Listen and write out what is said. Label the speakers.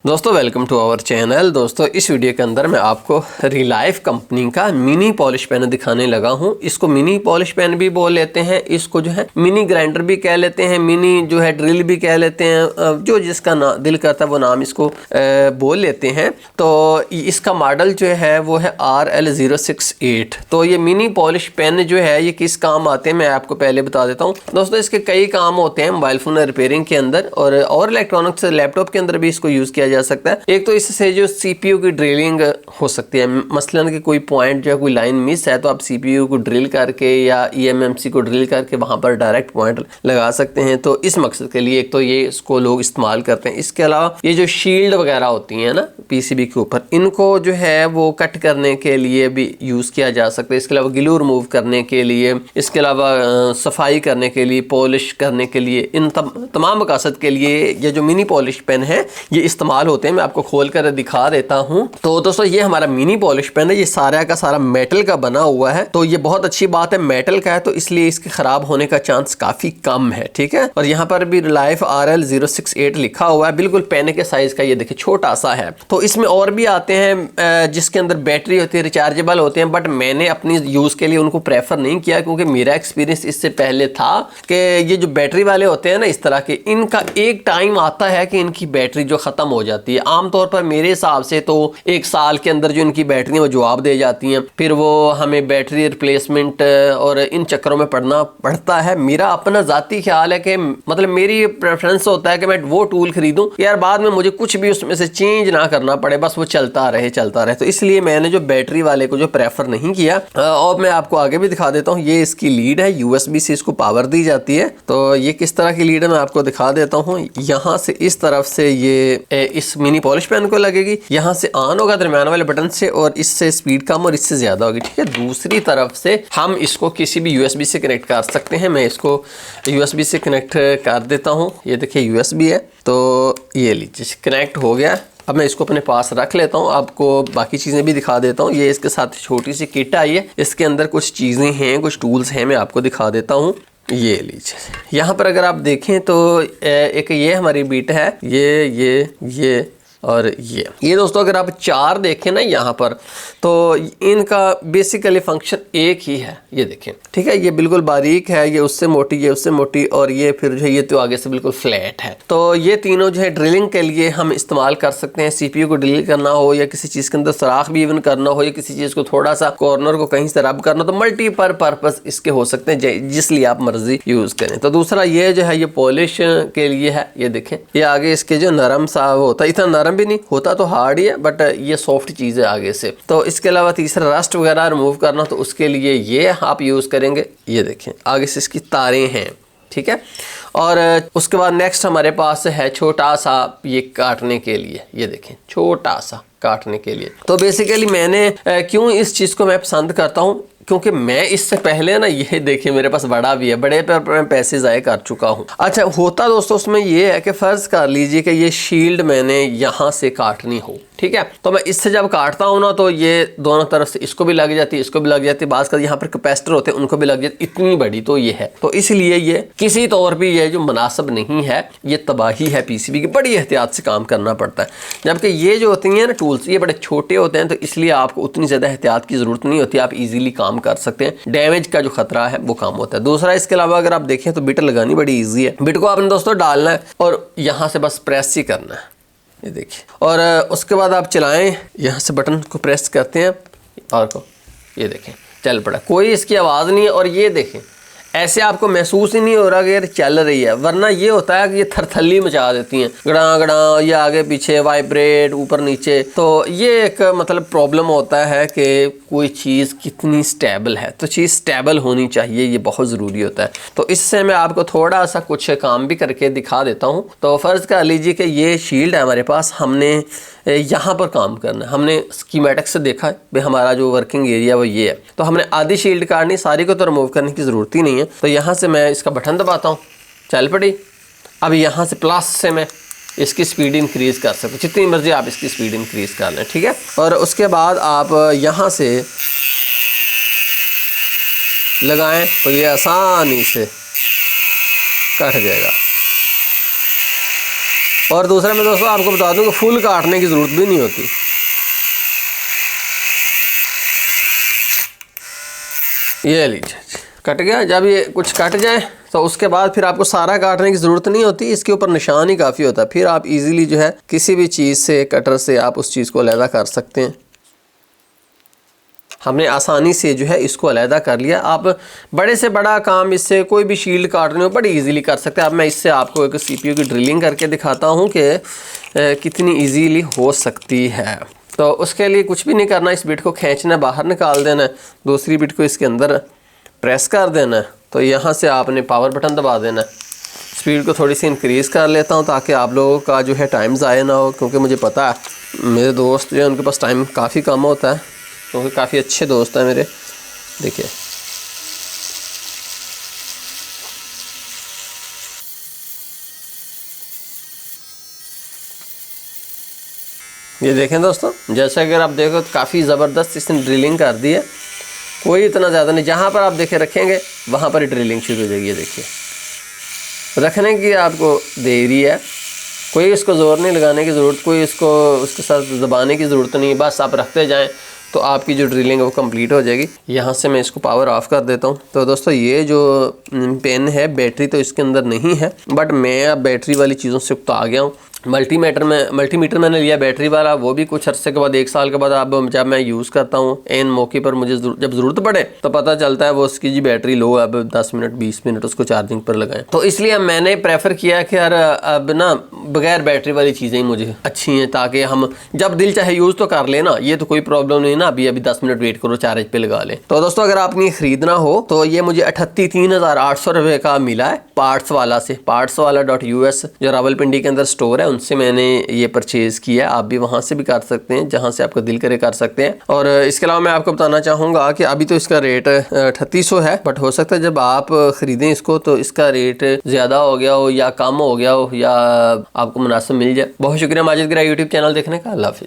Speaker 1: दोस्तों welcome to our channel. दोस्तों इस वीडियो के अंदर मैं आपको रिलाइफ कंपनी का मिनी पॉलिश पेन दिखाने लगा हूं। इसको मिनी पॉलिश पेन भी बोल लेते हैं, इसको जो है मिनी ग्राइंडर भी कह लेते हैं, मिनी जो है ड्रिल भी कह लेते हैं, जो जिसका दिल करता है वो नाम इसको बोल लेते हैं। तो इसका मॉडल जो है वो है RL068। तो ये मिनी पॉलिश पेन जो है ये किस काम आते हैं मैं आपको पहले बता देता हूँ। दोस्तों इसके कई काम होते हैं मोबाइल फोन रिपेयरिंग के अंदर और इलेक्ट्रॉनिक्स लैपटॉप के अंदर भी इसको यूज किया जा सकता है। एक तो इससे जो सीपीयू की ड्रिलिंग हो सकती है, मसलन कि कोई पॉइंट जो है कोई लाइन मिस है तो आप सीपीयू को ड्रिल करके या ईएमएमसी को ड्रिल करके वहां पर डायरेक्ट पॉइंट लगा सकते हैं। तो इस मकसद के लिए एक तो ये इसको लोग इस्तेमाल करते हैं। इसके अलावा ये जो शील्ड वगैरह होती है ना पीसीबी के ऊपर, इनको जो है वो कट करने के लिए भी यूज किया जा सकता है। इसके अलावा ग्लू रिमूव करने के लिए, इसके अलावा सफाई करने के लिए, पॉलिश करने के लिए, इन तमाम मकसद के लिए ये जो मिनी पॉलिश पेन है ये इस्तेमाल होते हैं। मैं आपको खोल कर दिखा देता हूं। तो दोस्तों ये हमारा मिनी पॉलिश पेन है, ये सारा का सारा मेटल का बना हुआ है। तो ये बहुत अच्छी बात है, मेटल का है तो इसलिए इसके खराब होने का चांस काफी कम है। ठीक है, और यहाँ पर भी लाइफ RL068 लिखा हुआ है। बिल्कुल पेन के साइज का ये देखिए छोटा सा है। तो इसमें और भी आते हैं जिसके अंदर बैटरी होती है, रिचार्जेबल होते हैं, बट मैंने अपनी यूज के लिए उनको प्रेफर नहीं किया क्योंकि मेरा एक्सपीरियंस इससे पहले था कि ये जो बैटरी वाले होते हैं ना इस तरह के, इनका एक टाइम आता है कि इनकी बैटरी जो खत्म हो जाती है। आमतौर पर मेरे हिसाब से तो एक साल के अंदर जो इनकी बैटरी वो जवाब दे जाती हैं, फिर वो हमें बैटरी रिप्लेसमेंट और इन चक्करों में पड़ना पड़ता है। मेरा अपना जाती ख्याल है कि मतलब मेरी प्रेफरेंस होता है कि मैं वो टूल खरीदूं यार बाद में मुझे कुछ भी उसमें से चेंज ना करना पड़े, बस वो चलता रहे। तो इसलिए मैंने जो बैटरी वाले को जो प्रेफर नहीं किया। और मैं आपको आगे भी दिखा देता हूँ। ये इसकी लीड है, USB से इसको पावर दी जाती है। तो ये किस तरह की लीड है मैं आपको दिखा देता हूँ। यहाँ से इस तरफ से ये इस मिनी पॉलिश पेन को लगेगी, यहाँ से ऑन होगा दरम्यान वाले बटन से, और इससे स्पीड कम और इससे ज्यादा होगी। ठीक है, दूसरी तरफ से हम इसको किसी भी USB से कनेक्ट कर सकते हैं। मैं इसको USB से कनेक्ट कर देता हूँ। ये देखिए USB है, तो ये लीजिए कनेक्ट हो गया। अब मैं इसको अपने पास रख लेता हूँ, आपको बाकी चीज़ें भी दिखा देता हूँ। ये इसके साथ छोटी सी किट आई है, इसके अंदर कुछ चीज़ें हैं, कुछ टूल्स हैं, मैं आपको दिखा देता हूँ। ये लीजिए, यहाँ पर अगर आप देखें तो एक ये हमारी बीट है, ये और ये दोस्तों अगर आप चार देखें ना यहाँ पर, तो इनका बेसिकली फंक्शन एक ही है। ये देखें, ठीक है, ये बिल्कुल बारीक है, ये उससे मोटी, ये उससे मोटी, और ये फिर जो है ये तो आगे से बिल्कुल फ्लैट है। तो ये तीनों जो है ड्रिलिंग के लिए हम इस्तेमाल कर सकते हैं। सीपीयू को ड्रिल करना हो या किसी चीज़ के अंदर सराख भी इवन करना हो या किसी चीज़ को थोड़ा सा कॉर्नर को कहीं से रब करना, तो मल्टीपर्पज इसके हो सकते हैं, जिसलिए आप मर्जी यूज़ करें। तो दूसरा ये जो है ये पॉलिश के लिए है। ये देखें, ये आगे इसके जो नरम सा होता है, इतना नरम भी नहीं होता तो हार्ड ही है, बट ये सॉफ्ट चीज है आगे से। तो इसके अलावा तीसरा रस्ट वगैरह रिमूव करना, तो उसके लिए ये आप यूज करेंगे। ये देखें आगे से इसकी तारें हैं, ठीक है। और उसके बाद नेक्स्ट हमारे पास है छोटा सा ये काटने के लिए। ये देखें छोटा सा काटने के लिए। तो बेसिकली मैंने क्यों इस चीज को मैं पसंद करता हूँ, क्योंकि मैं इससे पहले ना ये देखिए मेरे पास बड़ा भी है, बड़े पर मैं पैसे ज़ाय कर चुका हूँ। अच्छा होता दोस्तों उसमें ये है कि फ़र्ज़ कर लीजिए कि ये शील्ड मैंने यहाँ से काटनी हो, ठीक है, तो मैं इससे जब काटता हूँ ना तो ये दोनों तरफ से इसको भी लग जाती है, इसको भी लग जाती है, बाज़ कर यहाँ पर कैपेसिटर होते हैं उनको भी लग जाती, इतनी बड़ी तो ये है। तो इसलिए ये किसी तौर पर ये जो मुनासिब नहीं है, ये तबाही है पीसीबी की, बड़ी एहतियात से काम करना पड़ता है। जबकि ये जो होती हैं ना टूल्स, ये बड़े छोटे होते हैं, तो इसलिए आपको उतनी ज़्यादा एहतियात की ज़रूरत नहीं होती, आप ईजिली काम कर सकते हैं। डैमेज का जो खतरा है वो कम होता है। दूसरा इसके अलावा अगर आप देखें तो बिट लगानी बड़ी इजी है। बिट को आपने दोस्तों डालना है और यहाँ से बस प्रेस ही करना है। ये देखिए, और उसके बाद आप चलाएं, यहाँ से बटन को प्रेस करते हैं और को ये देखें चल पड़ा, कोई इसकी आवाज़ नहीं है। और ये देखें ऐसे आपको महसूस ही नहीं हो रहा कि यार चल रही है, वरना ये होता है कि ये थरथल्ली मचा देती हैं, गड़ा गड़ा, ये आगे पीछे वाइब्रेट ऊपर नीचे। तो ये एक मतलब प्रॉब्लम होता है कि कोई चीज़ कितनी स्टेबल है, तो चीज़ स्टेबल होनी चाहिए, ये बहुत ज़रूरी होता है। तो इससे मैं आपको थोड़ा सा कुछ काम भी करके दिखा देता हूँ। तो फ़र्ज़ कर लीजिए कि ये शील्ड है हमारे पास, हमने यहाँ पर काम करना है। हमने स्कीमेटिक से देखा है भाई हमारा जो वर्किंग एरिया वो ये है, तो हमने आधी शील्ड काटनी, सारी को तो रिमूव करने की ज़रूरत ही नहीं है। तो यहाँ से मैं इसका बटन दबाता हूँ, चल पड़ी। अब यहाँ से प्लस से मैं इसकी स्पीड इंक्रीज़ कर सकते, जितनी मर्जी आप इसकी स्पीड इंक्रीज़ कर लें, ठीक है। और उसके बाद आप यहाँ से लगाएं तो ये आसानी से कट जाएगा। और दूसरा मैं दोस्तों आपको बता दूं कि फुल काटने की ज़रूरत भी नहीं होती। ये लीजिए कट गया। जब ये कुछ कट जाए तो उसके बाद फिर आपको सारा काटने की ज़रूरत नहीं होती, इसके ऊपर निशान ही काफ़ी होता है। फिर आप इजीली जो है किसी भी चीज़ से, कटर से आप उस चीज़ को अलहदा कर सकते हैं। हमने आसानी से जो है इसको अलहदा कर लिया। आप बड़े से बड़ा काम इससे, कोई भी शील्ड काटने हो बड़ी इजीली कर सकते हैं। अब मैं इससे आपको एक CPU की ड्रिलिंग करके दिखाता हूँ कि कितनी इजीली हो सकती है। तो उसके लिए कुछ भी नहीं करना, इस बिट को खींचना, बाहर निकाल देना है, दूसरी बिट को इसके अंदर प्रेस कर देना है। तो यहाँ से आपने पावर बटन दबा देना है। स्पीड को थोड़ी सी इंक्रीज़ कर लेता हूँ ताकि आप लोगों का जो है टाइम ज़ाया ना हो, क्योंकि मुझे पता है मेरे दोस्त जो है उनके पास टाइम काफ़ी कम होता है, क्योंकि काफ़ी अच्छे दोस्त हैं मेरे। देखिए ये देखें दोस्तों, जैसे अगर आप देखो तो काफ़ी ज़बरदस्त इसने ड्रिलिंग कर दी है। कोई इतना ज़्यादा नहीं, जहाँ पर आप देखे रखेंगे वहाँ पर ही ड्रिलिंग शुरू हो जाएगी। ये देखिए रखने की आपको देरी है, कोई इसको ज़ोर नहीं लगाने की ज़रूरत, कोई इसको उसके साथ दबाने की ज़रूरत नहीं है। बस आप रखते जाएं तो आपकी जो ड्रिलिंग है वो कंप्लीट हो जाएगी। यहाँ से मैं इसको पावर ऑफ कर देता हूँ। तो दोस्तों ये जो पेन है, बैटरी तो इसके अंदर नहीं है, बट मैं अब बैटरी वाली चीज़ों से तो आ गया हूँ। मल्टीमीटर मैंने लिया बैटरी वाला, वो भी कुछ अरसे के बाद, 1 साल के बाद अब जब मैं यूज़ करता हूँ एन मौके पर, मुझे जब ज़रूरत पड़े तो पता चलता है वो उसकी जी बैटरी लो, अब 10 मिनट 20 मिनट उसको चार्जिंग पर लगाएं। तो इसलिए मैंने प्रेफर किया कि यार अब ना बगैर बैटरी वाली चीज़ें ही मुझे अच्छी हैं, ताकि हम जब दिल चाहे यूज़ तो कर लेना, ये तो कोई प्रॉब्लम नहीं ना, अभी 10 मिनट वेट करो, चार्ज पे लगा लें। तो दोस्तों अगर आपने ख़रीदना हो तो ये मुझे 38,800 रुपये का मिला है पार्ट्स वाला से, partswala.us जो रावलपिंडी के अंदर स्टोर है, उनसे मैंने ये परचेज़ किया। आप भी वहाँ से भी कर सकते हैं, जहाँ से आपका दिल करे कर सकते हैं। और इसके अलावा मैं आपको बताना चाहूँगा कि अभी तो इसका रेट 3800 है, बट हो सकता है जब आप ख़रीदें इसको तो इसका रेट ज़्यादा हो गया हो या कम हो गया हो, या आपको मुनासिब मिल जाए। बहुत शुक्रिया माजिद गिरा यूट्यूब चैनल देखने का। अल्लाह हाफ़िज़।